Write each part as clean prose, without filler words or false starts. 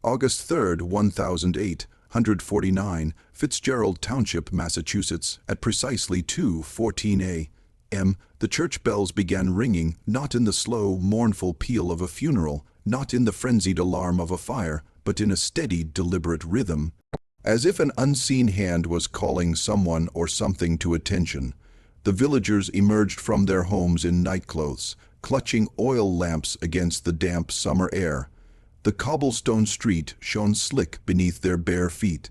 August 3, 1849, Fitzgerald Township, Massachusetts, at precisely 2:14 a.m., the church bells began ringing, not in the slow, mournful peal of a funeral, not in the frenzied alarm of a fire, but in a steady, deliberate rhythm, as if an unseen hand was calling someone or something to attention. The villagers emerged from their homes in nightclothes, clutching oil lamps against the damp summer air. The cobblestone street shone slick beneath their bare feet.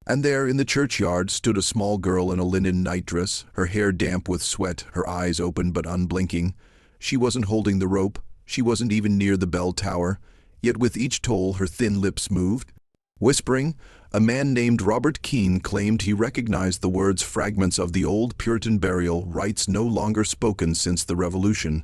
And there in the churchyard stood a small girl in a linen nightdress, her hair damp with sweat, her eyes open but unblinking. She wasn't holding the rope, she wasn't even near the bell tower, yet with each toll her thin lips moved. Whispering, a man named Robert Keene claimed he recognized the words, fragments of the old Puritan burial rites no longer spoken since the Revolution.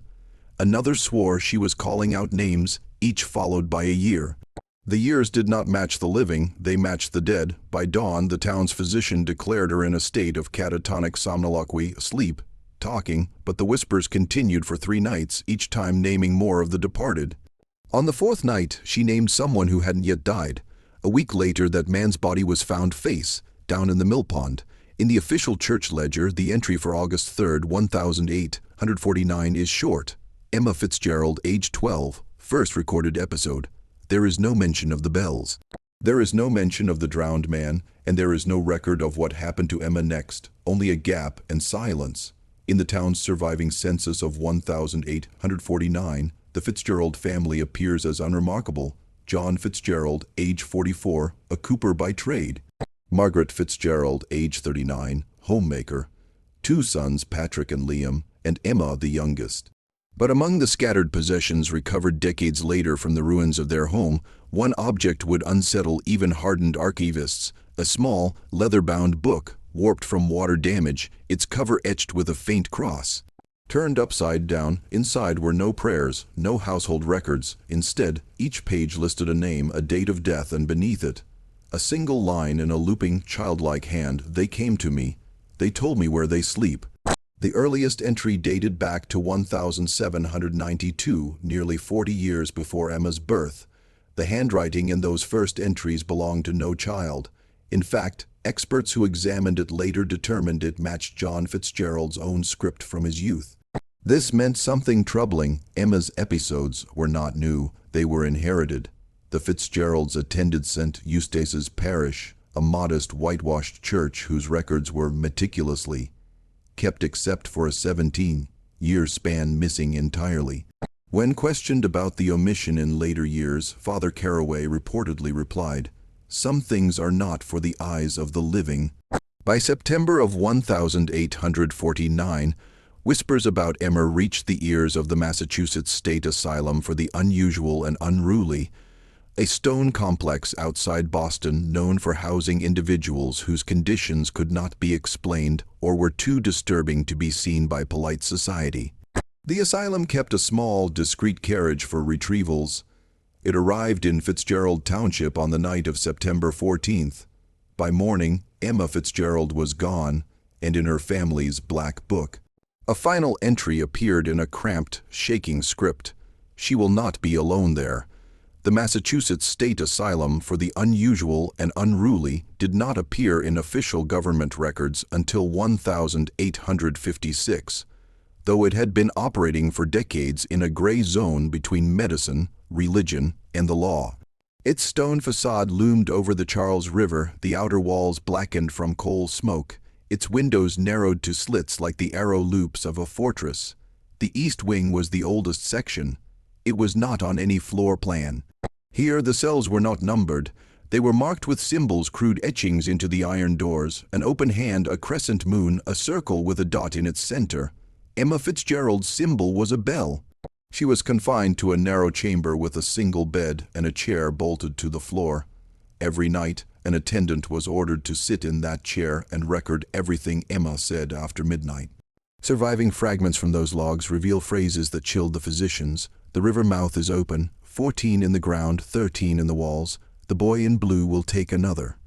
Another swore she was calling out names, each followed by a year. The years did not match the living, they matched the dead. By dawn, the town's physician declared her in a state of catatonic somnoloquy, asleep, talking, but the whispers continued for 3 nights, each time naming more of the departed. On the 4th night, she named someone who hadn't yet died. A week later, that man's body was found face down in the mill pond. In the official church ledger, the entry for August 3, 1849 is short. Emma Fitzgerald, age 12, first recorded episode. There is no mention of the bells. There is no mention of the drowned man, and there is no record of what happened to Emma next, only a gap and silence. In the town's surviving census of 1849, the Fitzgerald family appears as unremarkable. John Fitzgerald, age 44, a cooper by trade. Margaret Fitzgerald, age 39, homemaker. 2 sons, Patrick and Liam, and Emma the youngest. But among the scattered possessions recovered decades later from the ruins of their home, one object would unsettle even hardened archivists: a small, leather-bound book, warped from water damage, its cover etched with a faint cross. Turned upside down, inside were no prayers, no household records. Instead, each page listed a name, a date of death, and beneath it, a single line in a looping, childlike hand: "They came to me. They told me where they sleep." The earliest entry dated back to 1792, nearly 40 years before Emma's birth. The handwriting in those first entries belonged to no child. In fact, experts who examined it later determined it matched John Fitzgerald's own script from his youth. This meant something troubling. Emma's episodes were not new, they were inherited. The Fitzgeralds attended St. Eustace's Parish, a modest whitewashed church whose records were meticulously kept except for a 17-year span missing entirely. When questioned about the omission in later years, Father Caraway reportedly replied, "Some things are not for the eyes of the living." By September of 1849, whispers about Emma reached the ears of the Massachusetts State Asylum for the Unusual and Unruly, a stone complex outside Boston known for housing individuals whose conditions could not be explained or were too disturbing to be seen by polite society. The asylum kept a small, discreet carriage for retrievals. It arrived in Fitzgerald Township on the night of September 14th. By morning, Emma Fitzgerald was gone, and in her family's black book. A final entry appeared in a cramped, shaking script: "She will not be alone there." The Massachusetts State Asylum for the Unusual and Unruly did not appear in official government records until 1856, though it had been operating for decades in a gray zone between medicine, religion, and the law. Its stone facade loomed over the Charles River, the outer walls blackened from coal smoke, its windows narrowed to slits like the arrow loops of a fortress. The east wing was the oldest section. It was not on any floor plan. Here the cells were not numbered. They were marked with symbols, crude etchings into the iron doors: an open hand, a crescent moon, a circle with a dot in its center. Emma Fitzgerald's symbol was a bell. She was confined to a narrow chamber with a single bed and a chair bolted to the floor. Every night, an attendant was ordered to sit in that chair and record everything Emma said after midnight. Surviving fragments from those logs reveal phrases that chilled the physicians. "The river mouth is open, 14 in the ground, 13 in the walls. The boy in blue will take another."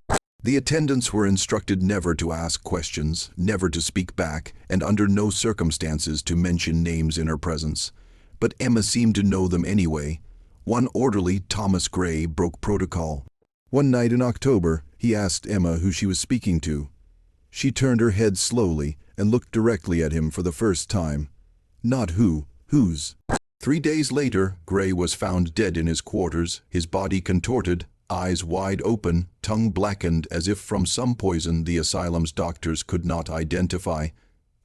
The attendants were instructed never to ask questions, never to speak back, and under no circumstances to mention names in her presence. But Emma seemed to know them anyway. One orderly, Thomas Gray, broke protocol. One night in October, he asked Emma who she was speaking to. She turned her head slowly and looked directly at him for the first time. Not who, whose. 3 days later, Gray was found dead in his quarters, his body contorted, eyes wide open, tongue blackened as if from some poison the asylum's doctors could not identify.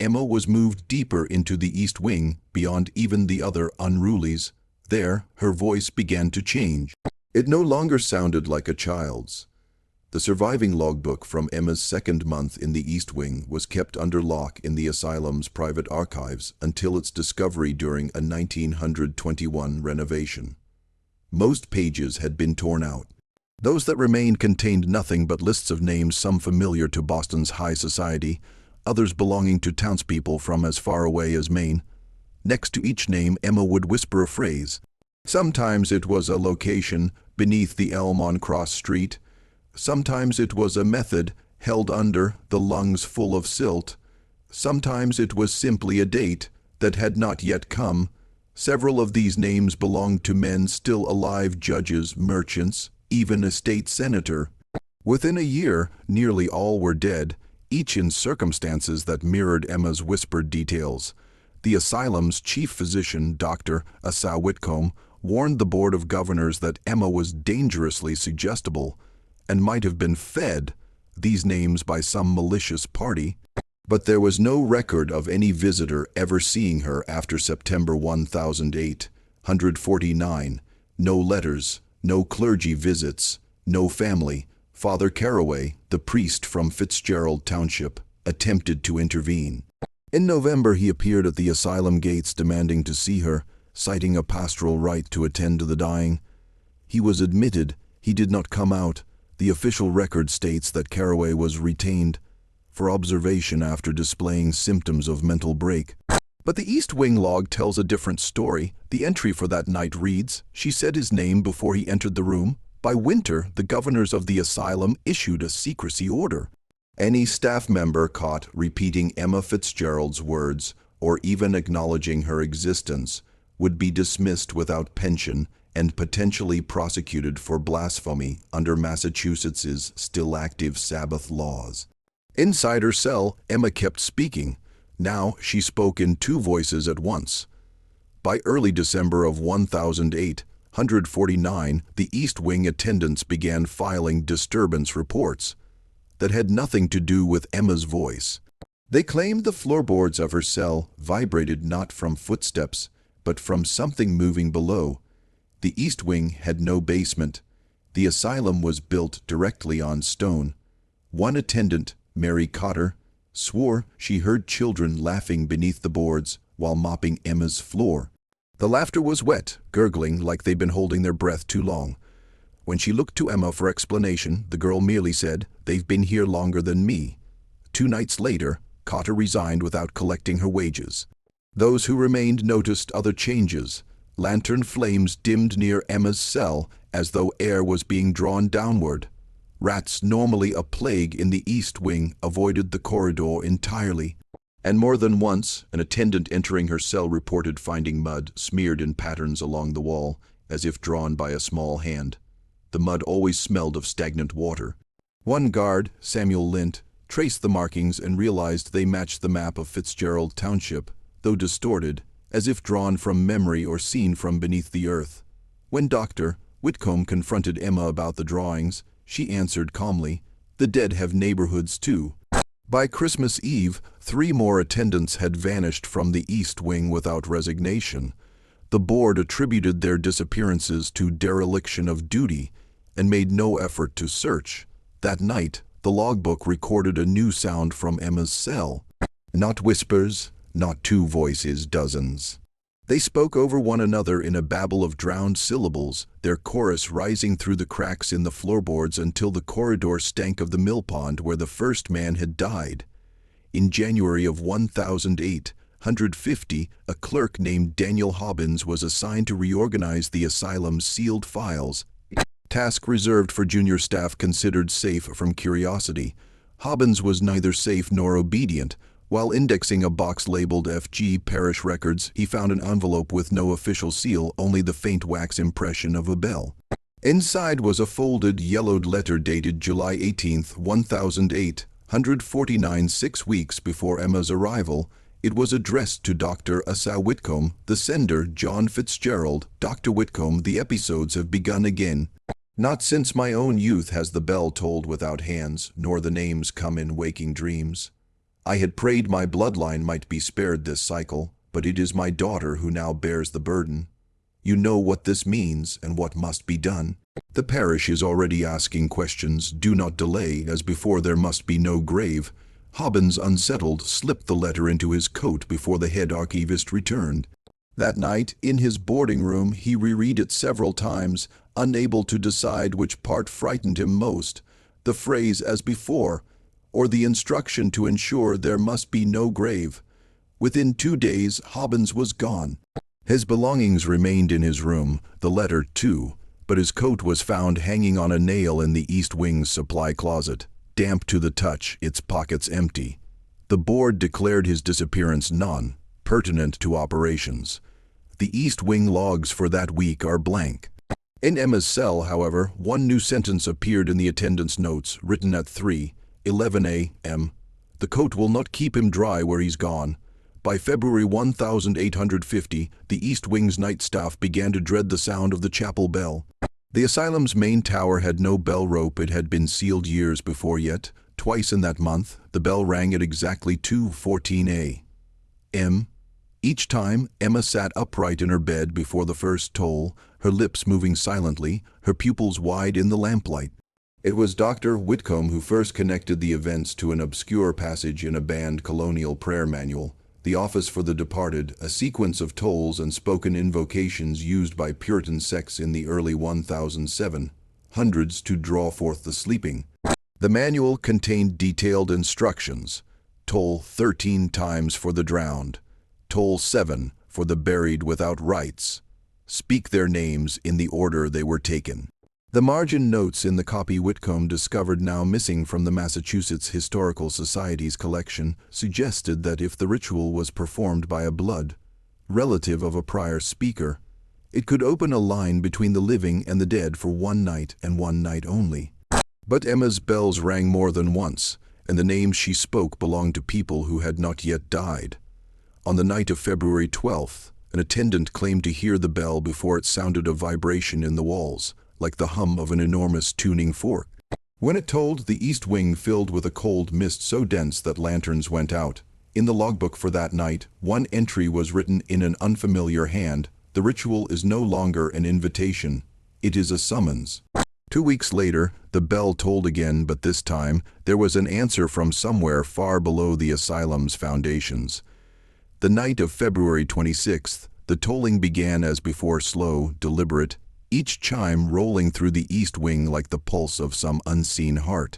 Emma was moved deeper into the East Wing, beyond even the other unrulies. There, her voice began to change. It no longer sounded like a child's. The surviving logbook from Emma's second month in the East Wing was kept under lock in the asylum's private archives until its discovery during a 1921 renovation. Most pages had been torn out. Those that remained contained nothing but lists of names, some familiar to Boston's high society, others belonging to townspeople from as far away as Maine. Next to each name, Emma would whisper a phrase. Sometimes it was a location, beneath the elm on Cross Street. Sometimes it was a method, held under, the lungs full of silt. Sometimes it was simply a date that had not yet come. Several of these names belonged to men still alive, judges, merchants, even a state senator. Within a year, nearly all were dead, each in circumstances that mirrored Emma's whispered details. The asylum's chief physician, Dr. Asa Whitcomb, warned the Board of Governors that Emma was dangerously suggestible and might have been fed these names by some malicious party. But there was no record of any visitor ever seeing her after September 1849. No letters, no clergy visits, no family. Father Caraway, the priest from Fitzgerald Township, attempted to intervene. In November, he appeared at the asylum gates demanding to see her, citing a pastoral right to attend to the dying. He was admitted. He did not come out. The official record states that Caraway was retained for observation after displaying symptoms of mental break. But the East Wing log tells a different story. The entry for that night reads, "She said his name before he entered the room. By winter, the governors of the asylum issued a secrecy order. Any staff member caught repeating Emma Fitzgerald's words or even acknowledging her existence would be dismissed without pension and potentially prosecuted for blasphemy under Massachusetts's still active Sabbath laws." Inside her cell, Emma kept speaking. Now she spoke in two voices at once. By early December of 1849, the East Wing attendants began filing disturbance reports that had nothing to do with Emma's voice. They claimed the floorboards of her cell vibrated not from footsteps, but from something moving below. The East Wing had no basement. The asylum was built directly on stone. One attendant, Mary Cotter, swore she heard children laughing beneath the boards while mopping Emma's floor. The laughter was wet, gurgling like they'd been holding their breath too long. When she looked to Emma for explanation, the girl merely said, "They've been here longer than me." 2 nights later, Cotter resigned without collecting her wages. Those who remained noticed other changes. Lantern flames dimmed near Emma's cell as though air was being drawn downward. Rats, normally a plague in the East Wing, avoided the corridor entirely. And more than once, an attendant entering her cell reported finding mud smeared in patterns along the wall, as if drawn by a small hand. The mud always smelled of stagnant water. One guard, Samuel Lint, traced the markings and realized they matched the map of Fitzgerald Township, though distorted, as if drawn from memory or seen from beneath the earth. When Dr. Whitcomb confronted Emma about the drawings, she answered calmly, "The dead have neighborhoods too." By Christmas Eve, 3 more attendants had vanished from the East Wing without resignation. The board attributed their disappearances to dereliction of duty and made no effort to search. That night, the logbook recorded a new sound from Emma's cell. Not whispers, not 2 voices, dozens. They spoke over one another in a babble of drowned syllables, their chorus rising through the cracks in the floorboards until the corridor stank of the mill pond where the first man had died. In January of 1850, a clerk named Daniel Hobbins was assigned to reorganize the asylum's sealed files, a task reserved for junior staff considered safe from curiosity. Hobbins was neither safe nor obedient. While indexing a box labeled FG Parish Records, he found an envelope with no official seal, only the faint wax impression of a bell. Inside was a folded, yellowed letter dated July 18, 1849, 6 weeks before Emma's arrival. It was addressed to Dr. Asa Whitcomb, the sender, John Fitzgerald. Dr. Whitcomb, the episodes have begun again. Not since my own youth has the bell tolled without hands, nor the names come in waking dreams. I had prayed my bloodline might be spared this cycle, but it is my daughter who now bears the burden. You know what this means and what must be done. The parish is already asking questions. Do not delay, as before there must be no grave. Hobbins, unsettled, slipped the letter into his coat before the head archivist returned. That night, in his boarding room, he reread it several times, unable to decide which part frightened him most, the phrase "as before," or the instruction to ensure there must be no grave. Within 2 days, Hobbins was gone. His belongings remained in his room, the letter too, but his coat was found hanging on a nail in the East Wing's supply closet, damp to the touch, its pockets empty. The board declared his disappearance non-pertinent to operations. The East Wing logs for that week are blank. In Emma's cell, however, one new sentence appeared in the attendance notes, written at 3:11 a.m. The coat will not keep him dry where he's gone. By February 1850, the East Wing's night staff began to dread the sound of the chapel bell. The asylum's main tower had no bell rope. It had been sealed years before, yet twice in that month the bell rang at exactly 2:14 a.m. Each time, Emma sat upright in her bed before the first toll, her lips moving silently, her pupils wide in the lamplight. It was Dr. Whitcomb who first connected the events to an obscure passage in a banned colonial prayer manual, the Office for the Departed, a sequence of tolls and spoken invocations used by Puritan sects in the early 1700s to draw forth the sleeping. The manual contained detailed instructions. Toll 13 times for the drowned. Toll 7 for the buried without rites. Speak their names in the order they were taken. The margin notes in the copy Whitcomb discovered, now missing from the Massachusetts Historical Society's collection, suggested that if the ritual was performed by a blood relative of a prior speaker, it could open a line between the living and the dead for one night and one night only. But Emma's bells rang more than once, and the names she spoke belonged to people who had not yet died. On the night of February 12th, an attendant claimed to hear the bell before it sounded a vibration in the walls, like the hum of an enormous tuning fork. When it tolled, the East Wing filled with a cold mist so dense that lanterns went out. In the logbook for that night, one entry was written in an unfamiliar hand: "The ritual is no longer an invitation, it is a summons." 2 weeks later, the bell tolled again, but this time there was an answer from somewhere far below the asylum's foundations. The night of February 26th, the tolling began as before, slow, deliberate, each chime rolling through the East Wing like the pulse of some unseen heart.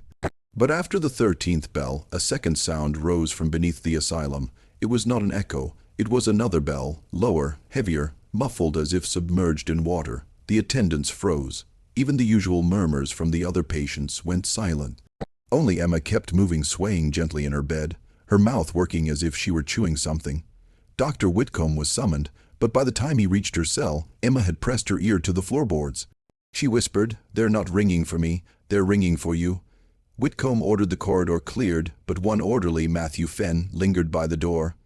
But after the 13th bell, a second sound rose from beneath the asylum. It was not an echo, it was another bell, lower, heavier, muffled as if submerged in water. The attendants froze. Even the usual murmurs from the other patients went silent. Only Emma kept moving, swaying gently in her bed, her mouth working as if she were chewing something. Dr. Whitcomb was summoned, but by the time he reached her cell, Emma had pressed her ear to the floorboards. She whispered, "They're not ringing for me, they're ringing for you." Whitcomb ordered the corridor cleared, but one orderly, Matthew Fenn, lingered by the door.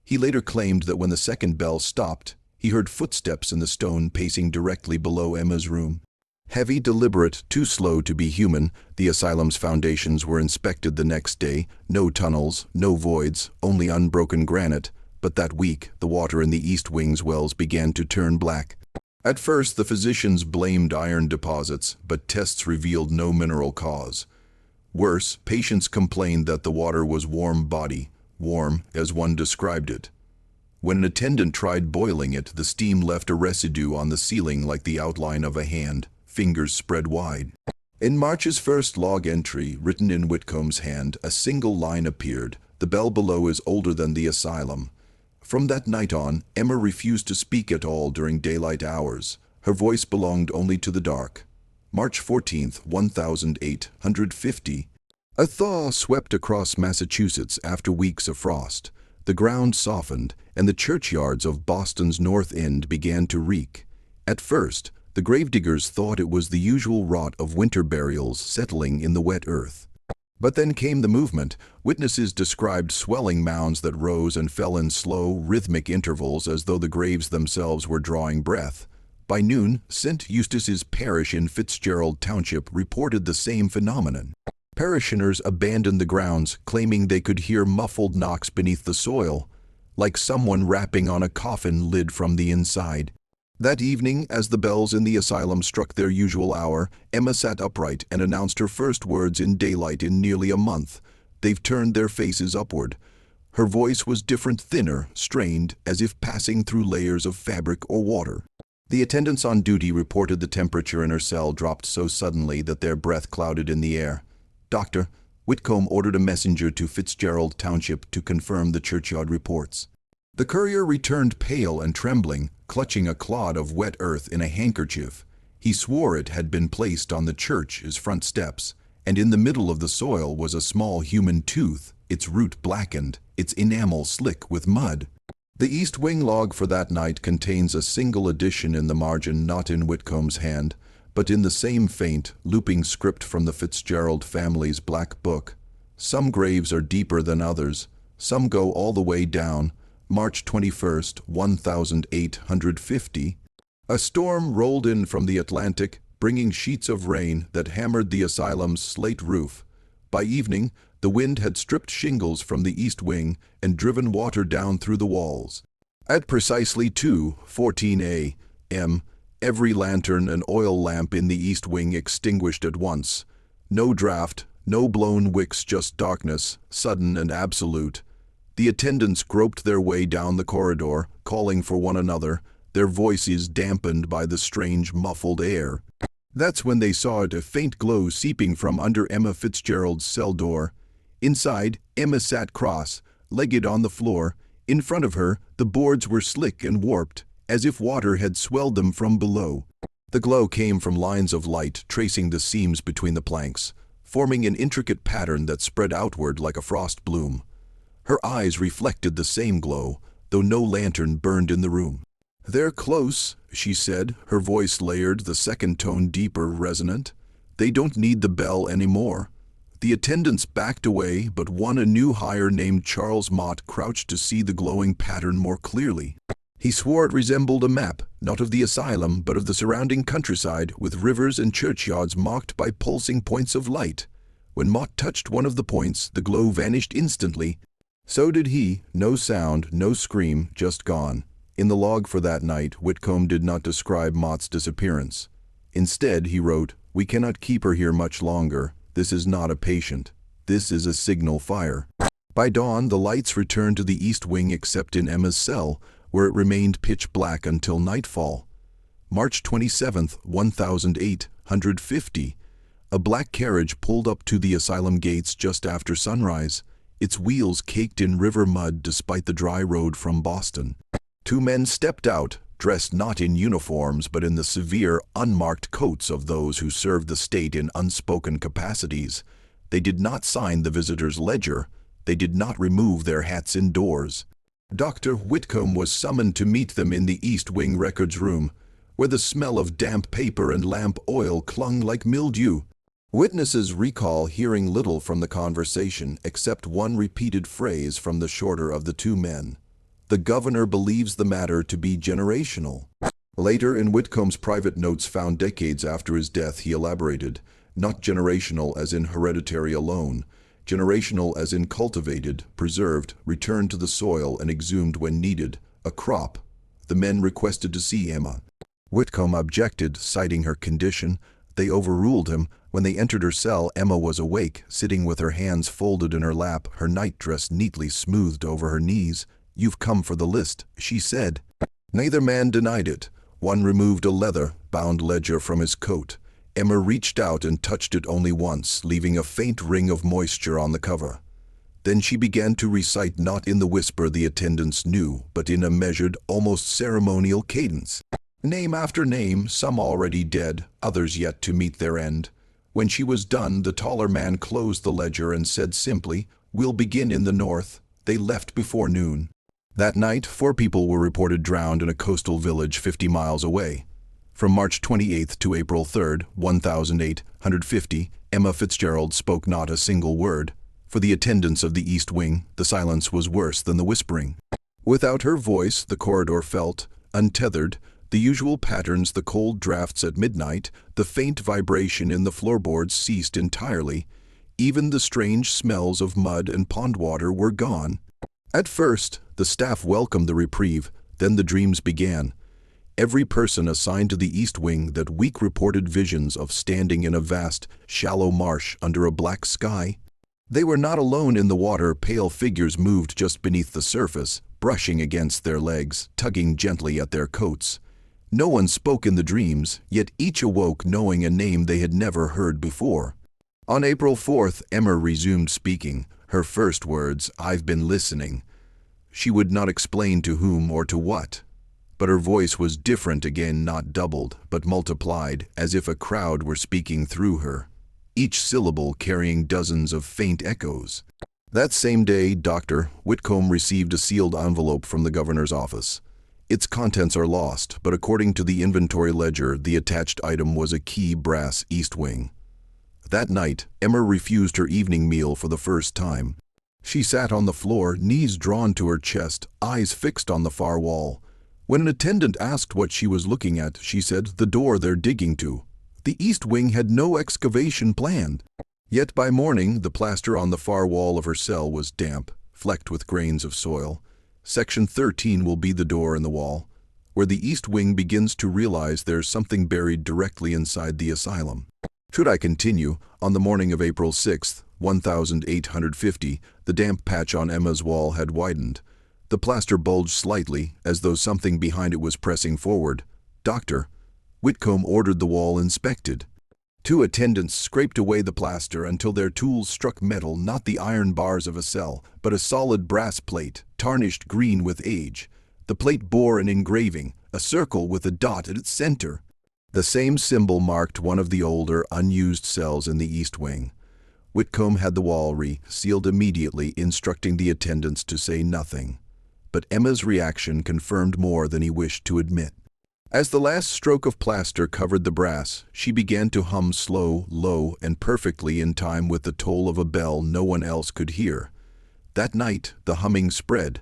He later claimed that when the second bell stopped, he heard footsteps in the stone pacing directly below Emma's room. Heavy, deliberate, too slow to be human, the asylum's foundations were inspected the next day. No tunnels, no voids, only unbroken granite. But that week, the water in the East Wing's wells began to turn black. At first, the physicians blamed iron deposits, but tests revealed no mineral cause. Worse, patients complained that the water was warm body, warm as one described it. When an attendant tried boiling it, the steam left a residue on the ceiling like the outline of a hand, fingers spread wide. In March's first log entry, written in Whitcomb's hand, a single line appeared: "The bell below is older than the asylum." From that night on, Emma refused to speak at all during daylight hours. Her voice belonged only to the dark. March 14th, 1850. A thaw swept across Massachusetts after weeks of frost. The ground softened, and the churchyards of Boston's North End began to reek. At first, the gravediggers thought it was the usual rot of winter burials settling in the wet earth. But then came the movement. Witnesses described swelling mounds that rose and fell in slow, rhythmic intervals as though the graves themselves were drawing breath. By noon, St. Eustace's parish in Fitzgerald Township reported the same phenomenon. Parishioners abandoned the grounds, claiming they could hear muffled knocks beneath the soil, like someone rapping on a coffin lid from the inside. That evening, as the bells in the asylum struck their usual hour, Emma sat upright and announced her first words in daylight in nearly a month. They've turned their faces upward. Her voice was different, thinner, strained, as if passing through layers of fabric or water. The attendants on duty reported the temperature in her cell dropped so suddenly that their breath clouded in the air. Dr. Whitcomb ordered a messenger to Fitzgerald Township to confirm the churchyard reports. The courier returned pale and trembling, clutching a clod of wet earth in a handkerchief. He swore it had been placed on the church's front steps, and in the middle of the soil was a small human tooth, its root blackened, its enamel slick with mud. The east wing log for that night contains a single addition in the margin, not in Whitcomb's hand, but in the same faint, looping script from the Fitzgerald family's black book. Some graves are deeper than others. Some go all the way down. March 21st, 1850. A storm rolled in from the Atlantic, bringing sheets of rain that hammered the asylum's slate roof. By evening, the wind had stripped shingles from the east wing and driven water down through the walls. At precisely 2:14 a.m., every lantern and oil lamp in the east wing extinguished at once. No draught, no blown wicks, just darkness, sudden and absolute. The attendants groped their way down the corridor, calling for one another, their voices dampened by the strange, muffled air. That's when they saw a faint glow seeping from under Emma Fitzgerald's cell door. Inside, Emma sat cross-legged on the floor. In front of her, the boards were slick and warped, as if water had swelled them from below. The glow came from lines of light tracing the seams between the planks, forming an intricate pattern that spread outward like a frost bloom. Her eyes reflected the same glow, though no lantern burned in the room. "They're close," she said, her voice layered, the second tone deeper, resonant. "They don't need the bell anymore." The attendants backed away, but one, a new hire named Charles Mott, crouched to see the glowing pattern more clearly. He swore it resembled a map, not of the asylum, but of the surrounding countryside, with rivers and churchyards marked by pulsing points of light. When Mott touched one of the points, the glow vanished instantly. So did he. No sound, no scream, just gone. In the log for that night, Whitcomb did not describe Mott's disappearance. Instead, he wrote, "We cannot keep her here much longer. This is not a patient. This is a signal fire." By dawn, the lights returned to the east wing except in Emma's cell, where it remained pitch black until nightfall. March 27th, 1850. A black carriage pulled up to the asylum gates just after sunrise, its wheels caked in river mud despite the dry road from Boston. Two men stepped out, dressed not in uniforms but in the severe, unmarked coats of those who served the state in unspoken capacities. They did not sign the visitor's ledger. They did not remove their hats indoors. Dr. Whitcomb was summoned to meet them in the East Wing records room, where the smell of damp paper and lamp oil clung like mildew. Witnesses recall hearing little from the conversation except one repeated phrase from the shorter of the two men. "The governor believes the matter to be generational." Later, in Whitcomb's private notes found decades after his death, he elaborated, "Not generational as in hereditary alone, generational as in cultivated, preserved, returned to the soil and exhumed when needed, a crop." The men requested to see Emma. Whitcomb objected, citing her condition. They overruled him. When they entered her cell, Emma was awake, sitting with her hands folded in her lap, her nightdress neatly smoothed over her knees. "You've come for the list," she said. Neither man denied it. One removed a leather-bound ledger from his coat. Emma reached out and touched it only once, leaving a faint ring of moisture on the cover. Then she began to recite, not in the whisper the attendants knew, but in a measured, almost ceremonial cadence. Name after name, some already dead, others yet to meet their end. When she was done, the taller man closed the ledger and said simply, "We'll begin in the north." They left before noon. That night, 4 people were reported drowned in a coastal village 50 miles away. From March 28th to April 3rd, 1850, Emma Fitzgerald spoke not a single word. For the attendants of the East Wing, the silence was worse than the whispering. Without her voice, the corridor felt untethered. The usual patterns, the cold drafts at midnight, the faint vibration in the floorboards ceased entirely. Even the strange smells of mud and pond water were gone. At first, the staff welcomed the reprieve, then the dreams began. Every person assigned to the East Wing that week reported visions of standing in a vast, shallow marsh under a black sky. They were not alone in the water. Pale figures moved just beneath the surface, brushing against their legs, tugging gently at their coats. No one spoke in the dreams, yet each awoke knowing a name they had never heard before. On April 4th, Emma resumed speaking. Her first words, "I've been listening." She would not explain to whom or to what. But her voice was different again, not doubled, but multiplied, as if a crowd were speaking through her, each syllable carrying dozens of faint echoes. That same day, Dr. Whitcomb received a sealed envelope from the governor's office. Its contents are lost, but according to the inventory ledger, the attached item was a key brass East Wing. That night, Emma refused her evening meal for the first time. She sat on the floor, knees drawn to her chest, eyes fixed on the far wall. When an attendant asked what she was looking at, she said, "The door they're digging to." The East Wing had no excavation planned. Yet by morning, the plaster on the far wall of her cell was damp, flecked with grains of soil. Section 13 will be the door in the wall, where the East Wing begins to realize there's something buried directly inside the asylum. Should I continue, on the morning of April 6th, 1850, the damp patch on Emma's wall had widened. The plaster bulged slightly, as though something behind it was pressing forward. Dr. Whitcomb ordered the wall inspected. 2 attendants scraped away the plaster until their tools struck metal, not the iron bars of a cell, but a solid brass plate, tarnished green with age. The plate bore an engraving, a circle with a dot at its center. The same symbol marked one of the older, unused cells in the East Wing. Whitcomb had the wall sealed immediately, instructing the attendants to say nothing. But Emma's reaction confirmed more than he wished to admit. As the last stroke of plaster covered the brass, she began to hum slow, low, and perfectly in time with the toll of a bell no one else could hear. That night, the humming spread.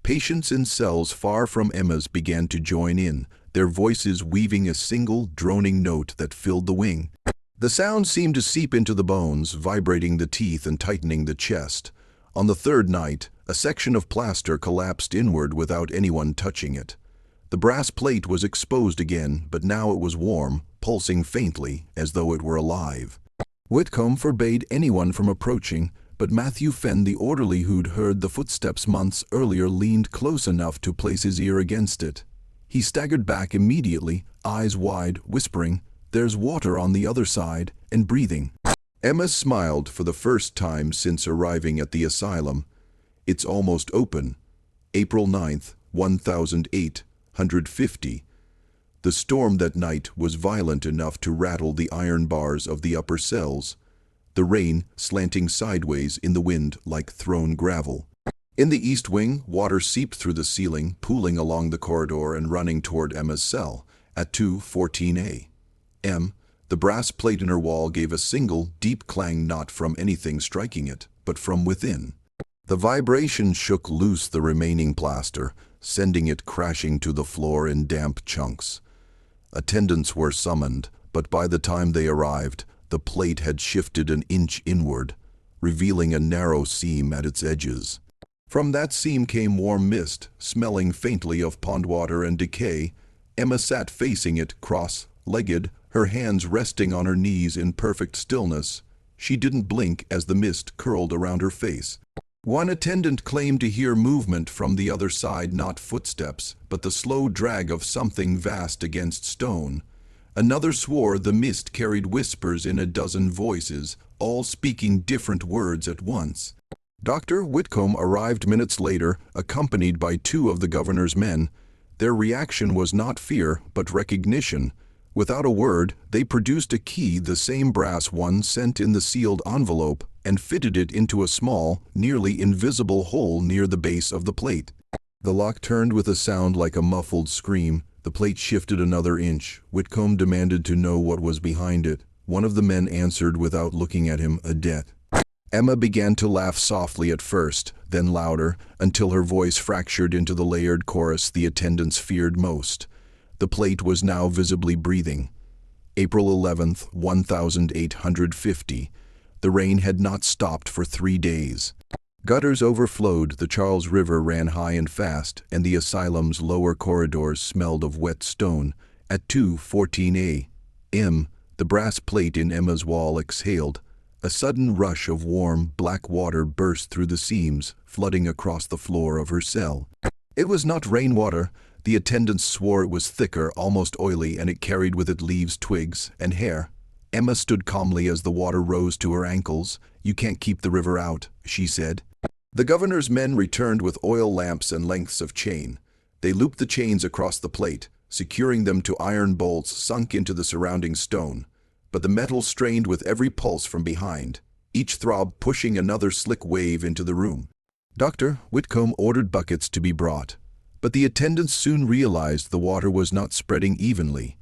Patients in cells far from Emma's began to join in, their voices weaving a single, droning note that filled the wing. The sound seemed to seep into the bones, vibrating the teeth and tightening the chest. On the 3rd night, a section of plaster collapsed inward without anyone touching it. The brass plate was exposed again, but now it was warm, pulsing faintly, as though it were alive. Whitcomb forbade anyone from approaching, but Matthew Fenn, the orderly who'd heard the footsteps months earlier, leaned close enough to place his ear against it. He staggered back immediately, eyes wide, whispering, "There's water on the other side," and breathing. Emma smiled for the first time since arriving at the asylum. "It's almost open." April 9th, 1850. The storm that night was violent enough to rattle the iron bars of the upper cells, the rain slanting sideways in the wind like thrown gravel. In the East Wing, water seeped through the ceiling, pooling along the corridor and running toward Emma's cell, at 214A. The brass plate in her wall gave a single, deep clang, not from anything striking it, but from within. The vibration shook loose the remaining plaster, sending it crashing to the floor in damp chunks. Attendants were summoned, but by the time they arrived, the plate had shifted an inch inward, revealing a narrow seam at its edges. From that seam came warm mist, smelling faintly of pond water and decay. Emma sat facing it, cross-legged, her hands resting on her knees in perfect stillness. She didn't blink as the mist curled around her face. One attendant claimed to hear movement from the other side, not footsteps, but the slow drag of something vast against stone. Another swore the mist carried whispers in a dozen voices, all speaking different words at once. Dr. Whitcomb arrived minutes later, accompanied by 2 of the governor's men. Their reaction was not fear, but recognition. Without a word, they produced a key, the same brass one sent in the sealed envelope, and fitted it into a small, nearly invisible hole near the base of the plate. The lock turned with a sound like a muffled scream. The plate shifted another inch. Whitcomb demanded to know what was behind it. One of the men answered without looking at him, "A debt." Emma began to laugh softly at first, then louder, until her voice fractured into the layered chorus the attendants feared most. The plate was now visibly breathing. April 11th, 1850. The rain had not stopped for 3 days. Gutters overflowed, the Charles River ran high and fast, and the asylum's lower corridors smelled of wet stone. At 2:14 a.m., the brass plate in Emma's wall exhaled. A sudden rush of warm, black water burst through the seams, flooding across the floor of her cell. It was not rainwater. The attendants swore it was thicker, almost oily, and it carried with it leaves, twigs, and hair. Emma stood calmly as the water rose to her ankles. "You can't keep the river out," she said. The governor's men returned with oil lamps and lengths of chain. They looped the chains across the plate, securing them to iron bolts sunk into the surrounding stone. But the metal strained with every pulse from behind, each throb pushing another slick wave into the room. Dr. Whitcomb ordered buckets to be brought, but the attendants soon realized the water was not spreading evenly.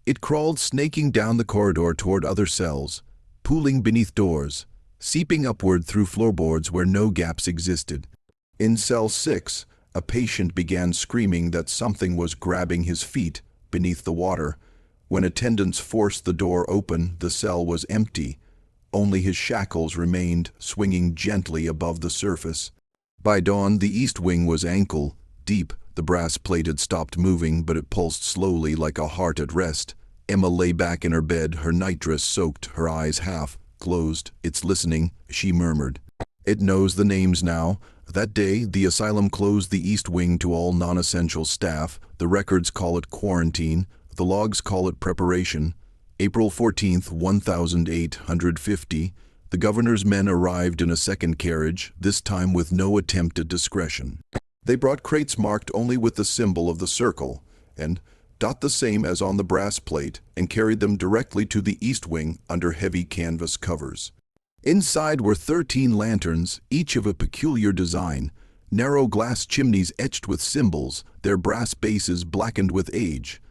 It crawled snaking down the corridor toward other cells, pooling beneath doors, seeping upward through floorboards where no gaps existed. In cell 6, a patient began screaming that something was grabbing his feet beneath the water. When attendants forced the door open, the cell was empty. Only his shackles remained, swinging gently above the surface. By dawn, the east wing was ankle deep. The brass plate had stopped moving, but it pulsed slowly like a heart at rest. Emma lay back in her bed, her nightdress soaked, her eyes half closed. "It's listening," she murmured. "It knows the names now." That day, the asylum closed the east wing to all non-essential staff. The records call it quarantine. The logs call it preparation. April 14th, 1850. The governor's men arrived in a second carriage, this time with no attempt at discretion. They brought crates marked only with the symbol of the circle, and the same as on the brass plate, and carried them directly to the east wing under heavy canvas covers. Inside were 13 lanterns, each of a peculiar design, narrow glass chimneys etched with symbols, their brass bases blackened with age.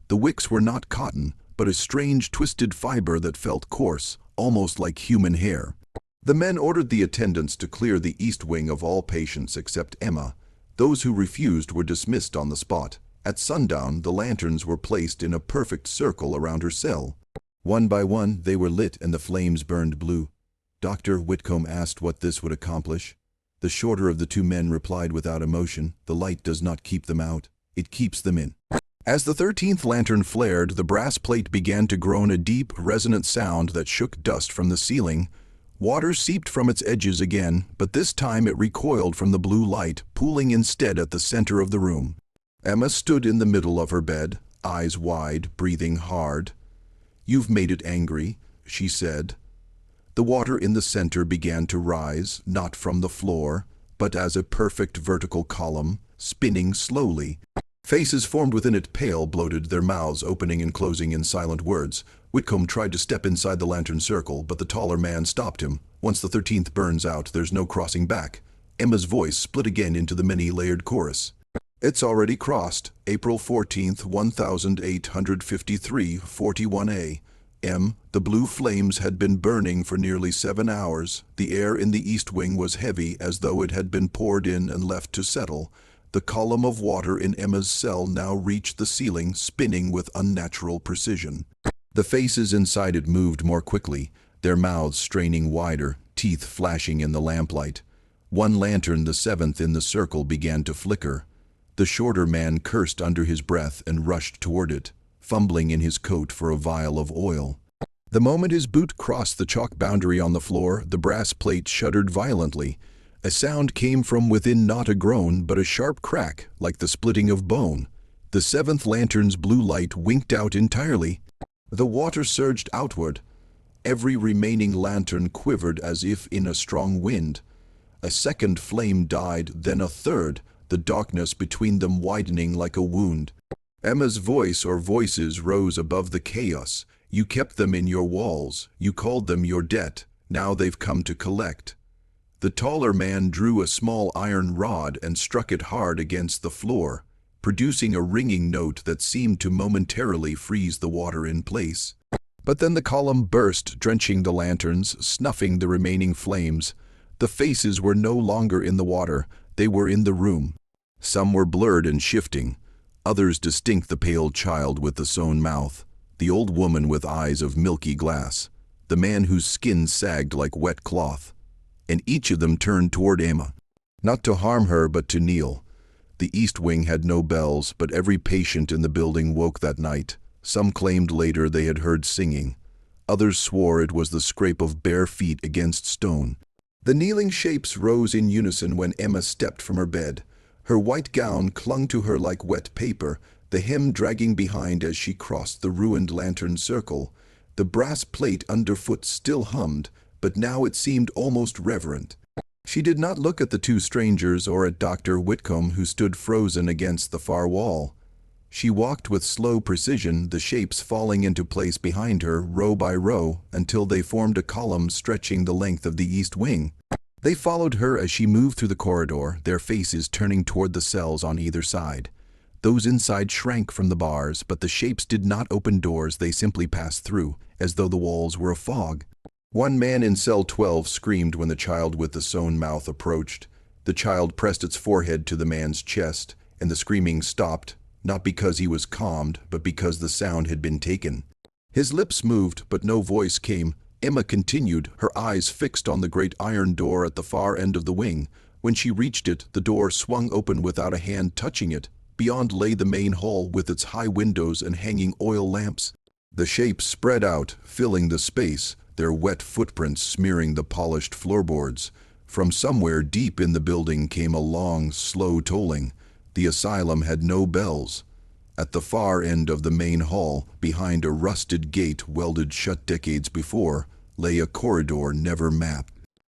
The wicks were not cotton, but a strange twisted fiber that felt coarse, almost like human hair. The men ordered the attendants to clear the east wing of all patients except Emma. Those who refused were dismissed on the spot. At sundown, the lanterns were placed in a perfect circle around her cell. One by one, they were lit and the flames burned blue. Dr. Whitcomb asked what this would accomplish. The shorter of the two men replied without emotion, "The light does not keep them out, it keeps them in." As the 13th lantern flared, the brass plate began to groan a deep, resonant sound that shook dust from the ceiling. Water seeped from its edges again, but this time it recoiled from the blue light, pooling instead at the center of the room. Emma stood in the middle of her bed, eyes wide, breathing hard. "You've made it angry," she said. The water in the center began to rise, not from the floor, but as a perfect vertical column, spinning slowly. Faces formed within it, pale, bloated, their mouths opening and closing in silent words. Whitcomb tried to step inside the lantern circle, but the taller man stopped him. "Once the 13th burns out, there's no crossing back." Emma's voice split again into the many-layered chorus. "It's already crossed. April 14th, 1853, 41 a.m. The blue flames had been burning for nearly 7 hours. The air in the east wing was heavy, as though it had been poured in and left to settle. The column of water in Emma's cell now reached the ceiling, spinning with unnatural precision. The faces inside it moved more quickly, their mouths straining wider, teeth flashing in the lamplight. One lantern, the 7th in the circle, began to flicker. The shorter man cursed under his breath and rushed toward it, fumbling in his coat for a vial of oil. The moment his boot crossed the chalk boundary on the floor, the brass plate shuddered violently. A sound came from within, not a groan, but a sharp crack, like the splitting of bone. The 7th lantern's blue light winked out entirely. The water surged outward. Every remaining lantern quivered as if in a strong wind. A second flame died, then a third, the darkness between them widening like a wound. Emma's voice or voices rose above the chaos. You kept them in your walls. You called them your debt. Now they've come to collect. The taller man drew a small iron rod and struck it hard against the floor, producing a ringing note that seemed to momentarily freeze the water in place. But then the column burst, drenching the lanterns, snuffing the remaining flames. The faces were no longer in the water, they were in the room. Some were blurred and shifting, others distinct: the pale child with the sewn mouth, the old woman with eyes of milky glass, the man whose skin sagged like wet cloth. And each of them turned toward Emma, not to harm her but to kneel. The east wing had no bells, but every patient in the building woke that night. Some claimed later they had heard singing. Others swore it was the scrape of bare feet against stone. The kneeling shapes rose in unison when Emma stepped from her bed. Her white gown clung to her like wet paper, the hem dragging behind as she crossed the ruined lantern circle. The brass plate underfoot still hummed, but now it seemed almost reverent. She did not look at the two strangers or at Dr. Whitcomb, who stood frozen against the far wall. She walked with slow precision, the shapes falling into place behind her, row by row, until they formed a column stretching the length of the east wing. They followed her as she moved through the corridor, their faces turning toward the cells on either side. Those inside shrank from the bars, but the shapes did not open doors, they simply passed through, as though the walls were a fog. One man in cell 12 screamed when the child with the sewn mouth approached. The child pressed its forehead to the man's chest, and the screaming stopped, not because he was calmed, but because the sound had been taken. His lips moved, but no voice came. Emma continued, her eyes fixed on the great iron door at the far end of the wing. When she reached it, the door swung open without a hand touching it. Beyond lay the main hall with its high windows and hanging oil lamps. The shapes spread out, filling the space, their wet footprints smearing the polished floorboards. From somewhere deep in the building came a long, slow tolling. The asylum had no bells. At the far end of the main hall, behind a rusted gate welded shut decades before, lay a corridor never mapped.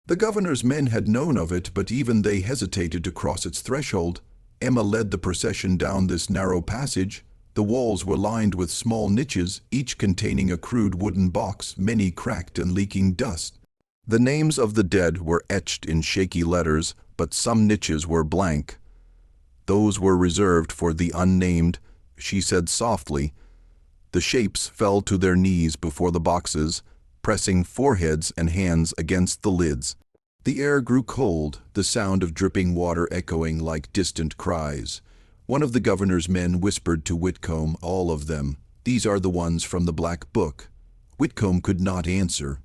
The governor's men had known of it, but even they hesitated to cross its threshold. Emma led the procession down this narrow passage. The walls were lined with small niches, each containing a crude wooden box, many cracked and leaking dust. The names of the dead were etched in shaky letters, but some niches were blank. Those were reserved for the unnamed, she said softly. The shapes fell to their knees before the boxes, pressing foreheads and hands against the lids. The air grew cold, the sound of dripping water echoing like distant cries. One of the governor's men whispered to Whitcomb, "All of them. These are the ones from the Black Book." Whitcomb could not answer.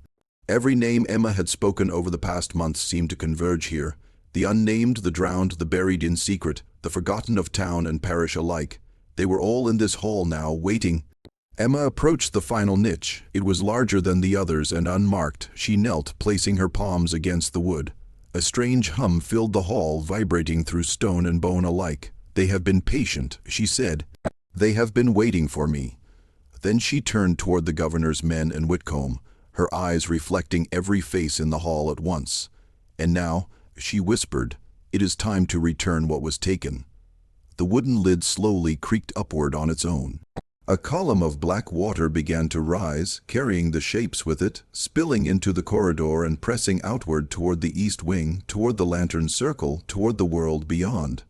Every name Emma had spoken over the past months seemed to converge here. The unnamed, the drowned, the buried in secret, the forgotten of town and parish alike. They were all in this hall now, waiting. Emma approached the final niche. It was larger than the others and unmarked. She knelt, placing her palms against the wood. A strange hum filled the hall, vibrating through stone and bone alike. "They have been patient," she said. "They have been waiting for me." Then she turned toward the governor's men and Whitcomb, her eyes reflecting every face in the hall at once. "And now," she whispered, "it is time to return what was taken." The wooden lid slowly creaked upward on its own. A column of black water began to rise, carrying the shapes with it, spilling into the corridor and pressing outward toward the east wing, toward the lantern circle, toward the world beyond.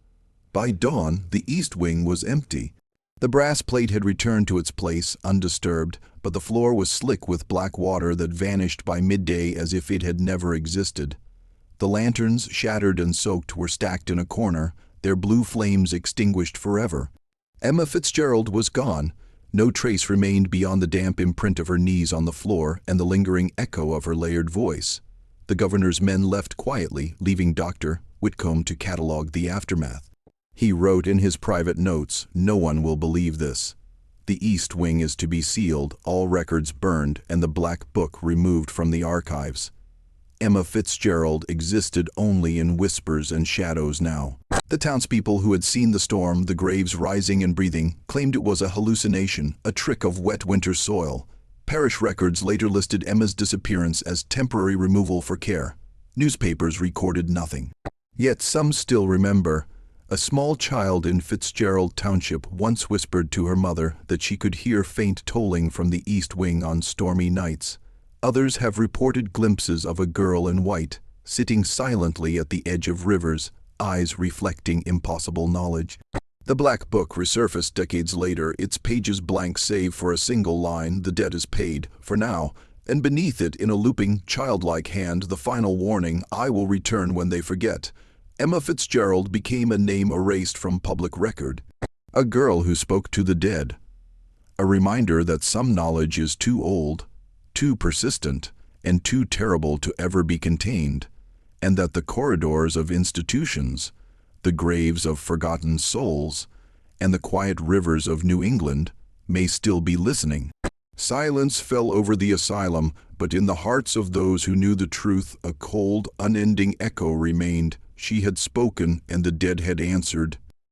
By dawn, the east wing was empty. The brass plate had returned to its place, undisturbed, but the floor was slick with black water that vanished by midday as if it had never existed. The lanterns, shattered and soaked, were stacked in a corner, their blue flames extinguished forever. Emma Fitzgerald was gone. No trace remained beyond the damp imprint of her knees on the floor and the lingering echo of her layered voice. The governor's men left quietly, leaving Dr. Whitcomb to catalogue the aftermath. He wrote in his private notes, "No one will believe this. The east wing is to be sealed, all records burned, and the Black Book removed from the archives." Emma Fitzgerald existed only in whispers and shadows now. The townspeople who had seen the storm, the graves rising and breathing, claimed it was a hallucination, a trick of wet winter soil. Parish records later listed Emma's disappearance as temporary removal for care. Newspapers recorded nothing. Yet some still remember. A small child in Fitzgerald Township once whispered to her mother that she could hear faint tolling from the east wing on stormy nights. Others have reported glimpses of a girl in white, sitting silently at the edge of rivers, eyes reflecting impossible knowledge. The Black Book resurfaced decades later, its pages blank save for a single line, "The debt is paid, for now," and beneath it, in a looping, childlike hand, the final warning, "I will return when they forget." Emma Fitzgerald became a name erased from public record. A girl who spoke to the dead. A reminder that some knowledge is too old, too persistent, and too terrible to ever be contained, and that the corridors of institutions, the graves of forgotten souls, and the quiet rivers of New England may still be listening. Silence fell over the asylum, but in the hearts of those who knew the truth, a cold, unending echo remained. She had spoken, and the dead had answered.